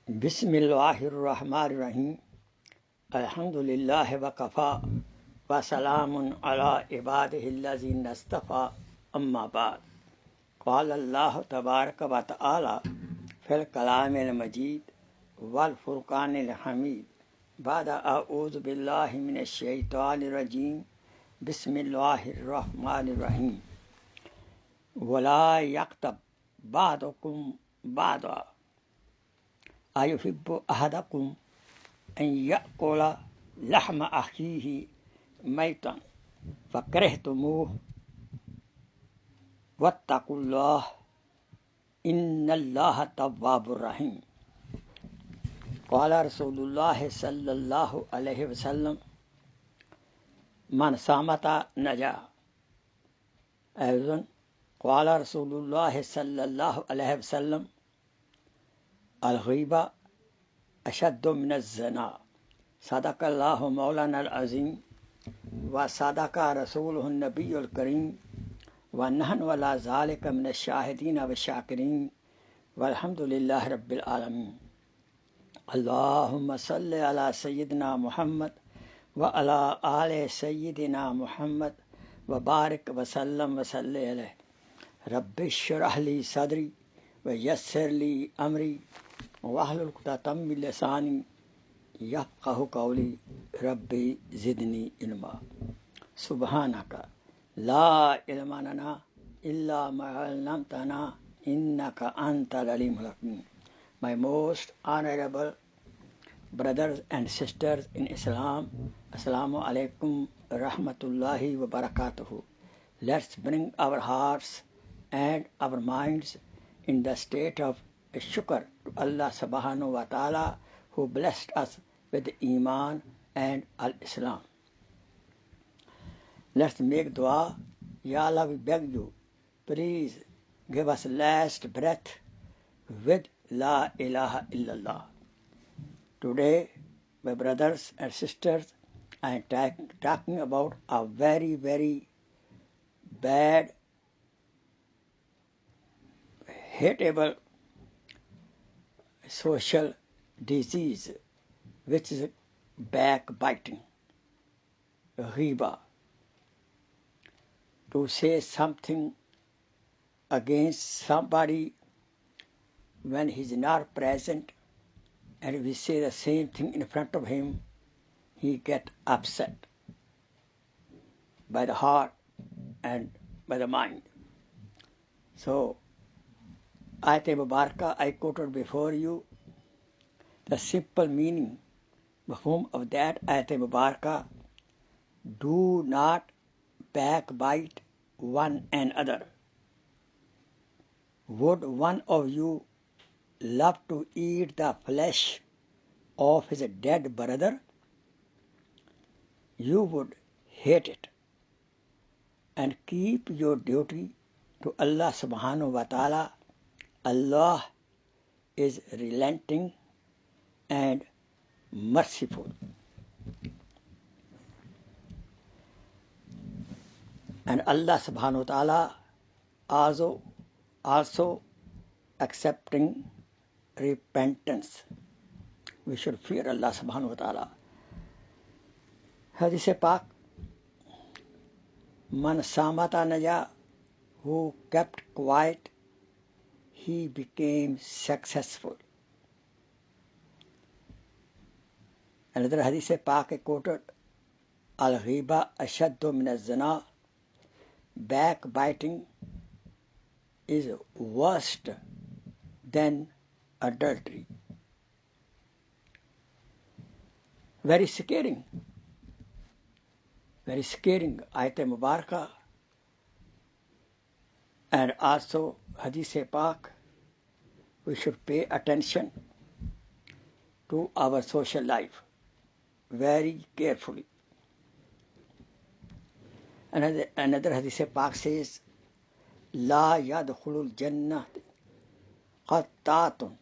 Bismillahirrahmanirrahim. Alhamdulillah wa kafa wa salamun ala ibadihi allazina istafa amma ba'd. Qala Allah tabaraka wa ta'ala fil kalamil majid wal furqanil hamid. Ba'da a'udhu billahi minash shaitanir rajim. Bismillahirrahmanirrahim. Wala yaqtab ba'dukum ba'da. أيحب أحدكم أن يأكل لحم أخيه ميتا فكرهتموه واتقوا الله إن الله تواب رحيم. قال رسول الله صلى الله عليه وسلم من صامت نجا. أيضا قال رسول الله صلى الله عليه وسلم الغيبة أشد من الزنا. صدق الله مولانا العظيم وصدق رسوله النبي الكريم ونحن على ذلك من الشاهدين والشاكرين والحمد لله رب العالمين. اللهم صل على سيدنا محمد وعلى آل سيدنا محمد وبارك وسلم وصل عليه. رب اشرح لي صدري ويسر لي أمري واحلل عقدة من لساني يفقهوا قولي. ربي زدني علما. سبحانك لا علم لنا إلا ما علمتنا إنك أنت العليم الحكيم. My most honorable brothers and sisters in Islam, Assalamu alaikum rahmatullahi wa barakatuhu. Let's bring our hearts and our minds in the state of shukr to Allah subhanahu wa ta'ala who blessed us with iman and al-Islam. Let's make dua. Ya Allah, we beg you, please give us last breath with la ilaha illallah. Today, my brothers and sisters, I am talking about a very, very bad, hateable social disease, which is backbiting, ghiba. To say something against somebody when he is not present, and we say the same thing in front of him, he gets upset by the heart and by the mind. So, Ayat Mubarakah I quoted before you. The simple meaning of that Ayat Mubarakah: do not backbite one another. Would one of you love to eat the flesh of his dead brother? You would hate it. And keep your duty to Allah subhanahu wa ta'ala. Allah is relenting and merciful. And Allah subhanahu wa ta'ala also accepting repentance. We should fear Allah subhanahu wa ta'ala. Hadith Pak, Man samata naja, who kept quiet, he became successful. Another hadith Pak quoted, Al-ghiba ashaddu min az-zina. Backbiting is worse than adultery. Very scaring. Very scaring Ayat Mubarakah. And also Hadith Pak, we should pay attention to our social life very carefully. Another Hadith Pak says, La yadkhulul Jannat qattatun.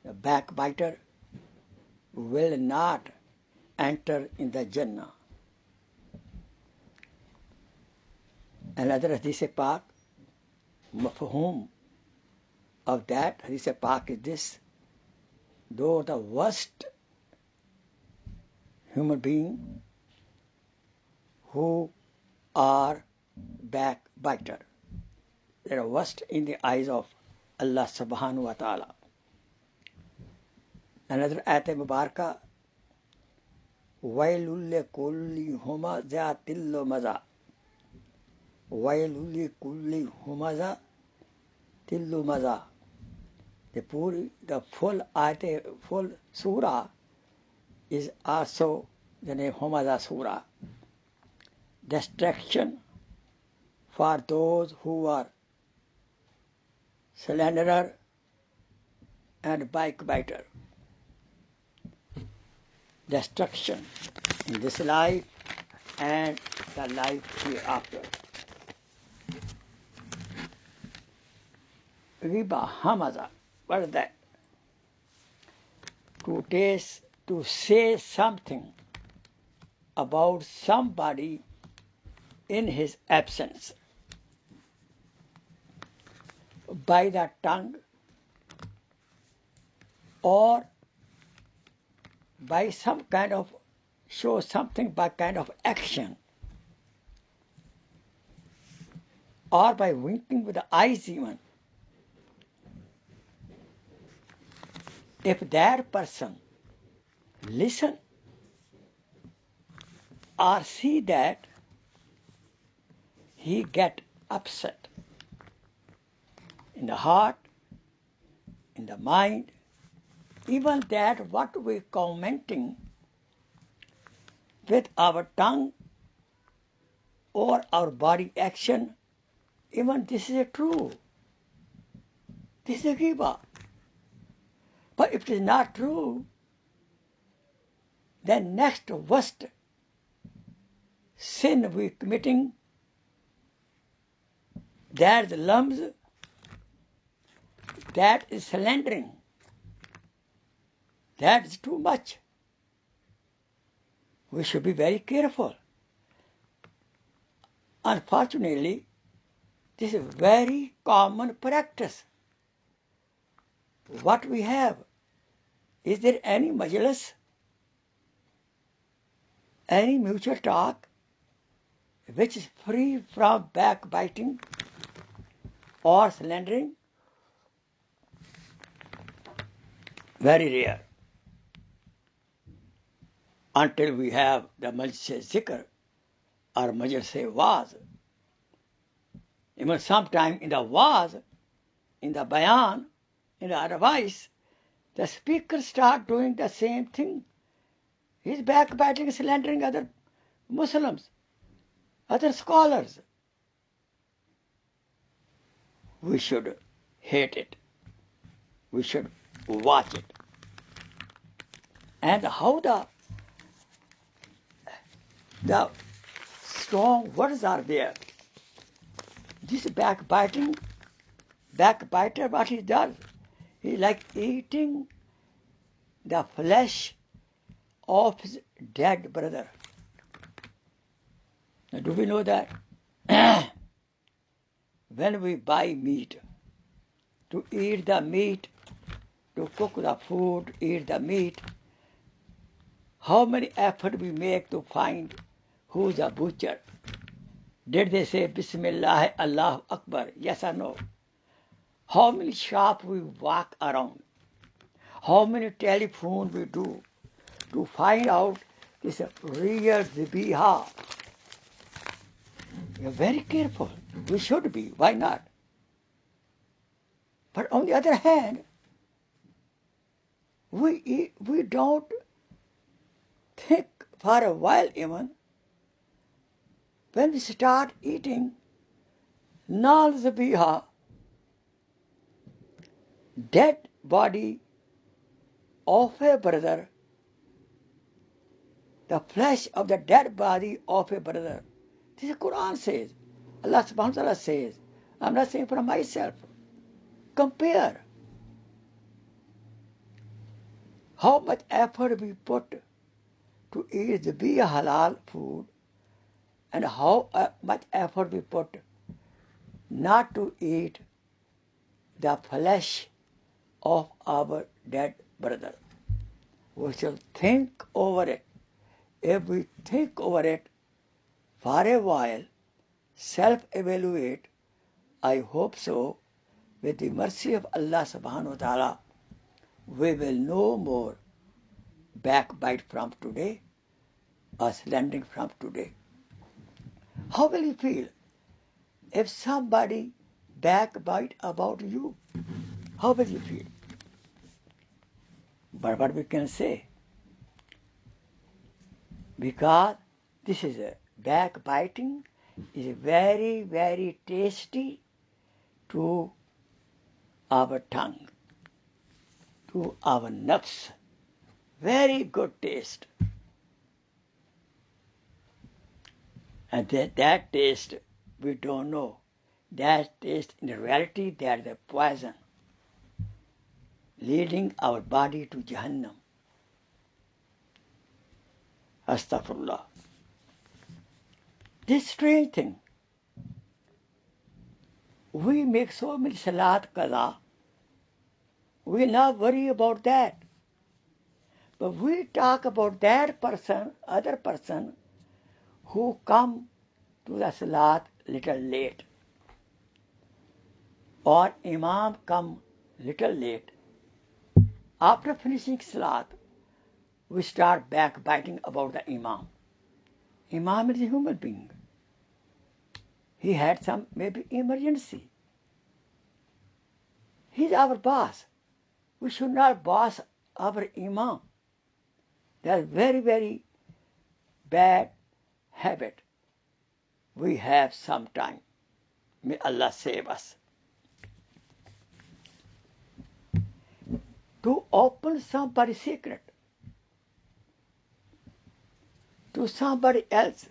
The backbiter will not enter in the Jannah. Another Hadith Pak, mafhum of that Hadith Pak is this: though the worst human being who are backbiter. They are worst in the eyes of Allah subhanahu wa ta'ala. Another ayat mubarakah, wailul likulli humazatil lumaza. Wailul likulli humazatil lumaza. The full ayat, full surah is also the name Humaza Surah. Destruction for those who are slanderer and backbiter. Destruction in this life and the life hereafter. Riba Hamaza. What is that? To say something about somebody in his absence by the tongue or by some kind of show something by kind of action or by winking with the eyes even. If that person listen or see that, he get upset in the heart, in the mind, even that what we commenting with our tongue or our body action, even this is true. This is ghibah. But if it is not true, then next worst sin we committing, that is lums, that is slandering. That is too much. We should be very careful. Unfortunately, this is a very common practice. What we have, is there any majlis, any mutual talk which is free from backbiting or slandering? Very rare. Until we have the Masjid Zikr or Masjid Waz. Even sometime in the Waz, in the Bayan, in the advice, the speaker start doing the same thing. He's backbiting, slandering other Muslims, other scholars. We should hate it. We should watch it. And how the strong words are there. This backbiter, what he does, he like eating the flesh of his dead brother. Now, do we know that? When we buy meat, to eat the meat, to cook the food, eat the meat, how many effort we make to find who's a butcher? Did they say Bismillah, Allahu Akbar? Yes or no? How many shops we walk around? How many telephone we do to find out this real zibiha? You're very careful. We should be. Why not? But on the other hand, we don't think for a while even. When we start eating nal zabiha, dead body of a brother, the flesh of the dead body of a brother. This is Quran says. Allah subhanahu wa ta'ala says. I'm not saying for myself. Compare how much effort we put to eat the be halal food and how much effort we put not to eat the flesh of our dead brother. We shall think over it. If we think over it for a while, self-evaluate, I hope so, with the mercy of Allah subhanahu wa ta'ala, we will no more backbite from today or slandering from today. How will you feel if somebody backbite about you? How will you feel? But what we can say, because this is a backbiting is very, very tasty to our tongue, to our nafs. Very good taste. And that taste, we don't know. That taste, in reality, that is a poison, leading our body to Jahannam. Astaghfirullah. This strange thing, we make so many salat qaza, we not worry about that. But we talk about that person, other person, who come to the salat little late, or imam come little late. After finishing salat, we start backbiting about the imam. Imam is a human being. He had some maybe emergency. He's our boss. We should not boss our imam. That's very, very bad habit we have sometime. May Allah save us. To open somebody's secret to somebody else,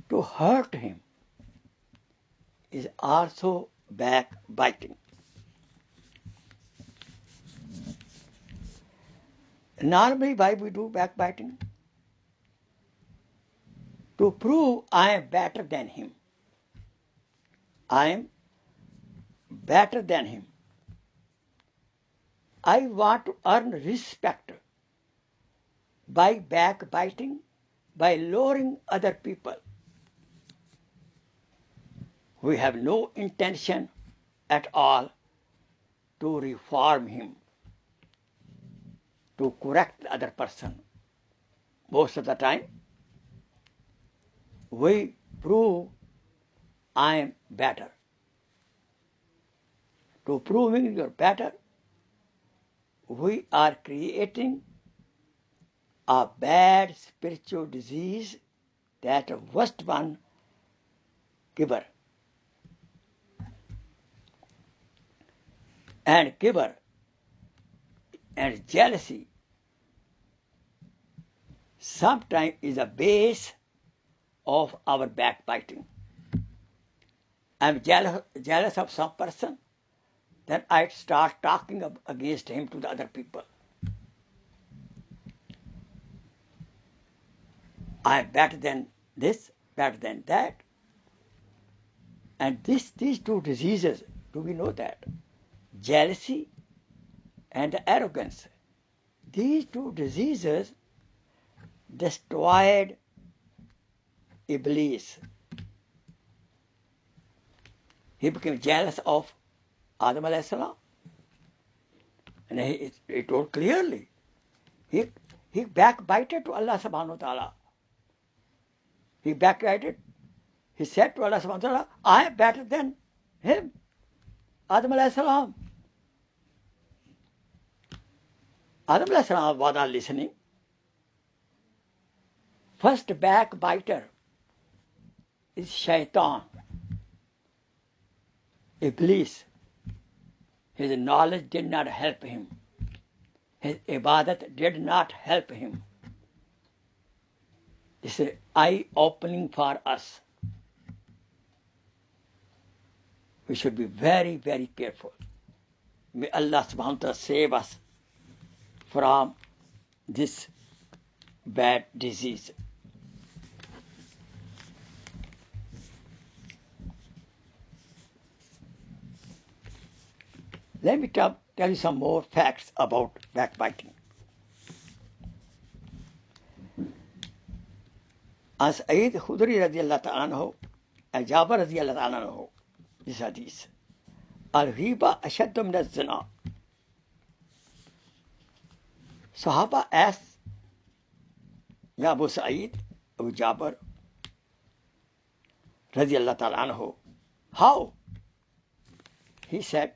to hurt him, is also backbiting. Normally, why we do backbiting? To prove I am better than him. I am better than him. I want to earn respect by backbiting, by lowering other people. We have no intention at all to reform him, to correct the other person. Most of the time, we prove I am better. To proving you're better, we are creating a bad spiritual disease, that worst one, kibr. And kibr and jealousy sometimes is a base of our backbiting. I'm jealous of some person, then I start talking against him to the other people. I'm better than this, better than that. And these two diseases, do we know that? Jealousy and arrogance. These two diseases destroyed Iblis. He became jealous of Adam alayhi salam. And he told clearly, he backbited to Allah subhanahu wa ta'ala. He backbited. He said to Allah subhanahu wa ta'ala, I am better than him, Adam alayhi salam. Adam alayhi salam was not listening. First backbiter is shaitan, Iblis. His knowledge did not help him. His ibadat did not help him. This is eye-opening for us. We should be very, very careful. May Allah subhanahu wa ta'ala save us from this bad disease. Let me tell you some more facts about backbiting. As Sayyid Khudri radiallahu ta'ala anhu and Jabir radiallahu ta'ala anhu, this hadith, Al-Ghiba ashaddu min az-zina. Sahaba asked Ya Abu Sa'id, Abu Jabir radiallahu ta'ala anhu, how? He said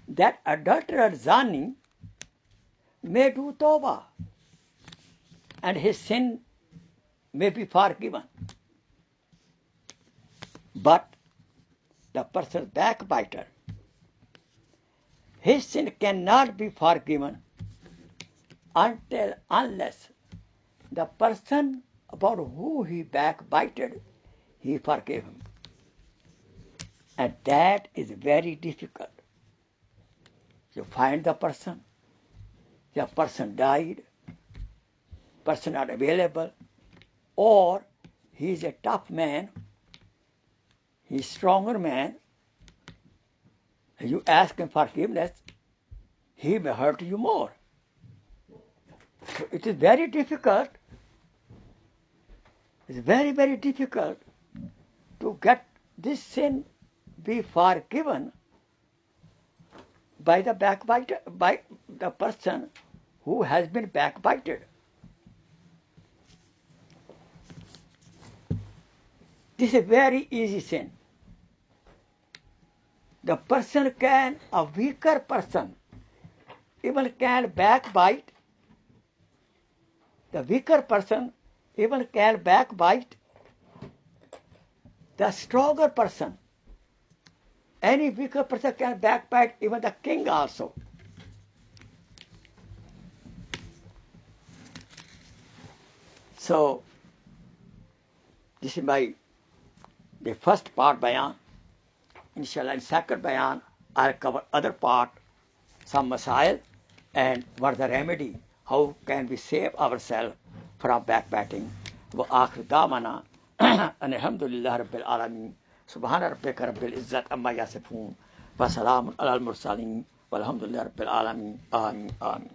that adulterer Zani may do taubah and his sin may be forgiven. But the person backbiter, his sin cannot be forgiven unless the person about who he backbited, he forgave him. And that is very difficult. You find the person died, person not available, or he is a tough man, he's a stronger man, you ask him forgiveness, he may hurt you more. So it is very difficult, it's very, very difficult to get this sin be forgiven by the backbiter, by the person who has been backbited. This is a very easy sin. The person a weaker person, even can backbite. The weaker person even can backbite. The stronger person, any weaker person can backbite even the king also. So, this is the first part bayan. Inshallah, in second bayan, I'll cover other part, some masail, and what the remedy, how can we save ourselves from backbiting. Wa akhir da'wana alhamdulillah rabbil alamin. Subhana rabbika rabbil izzat amma yasifun. Wa salamun alal mursalin. Walhamdulillah rabbil alamin. Amin. Amin.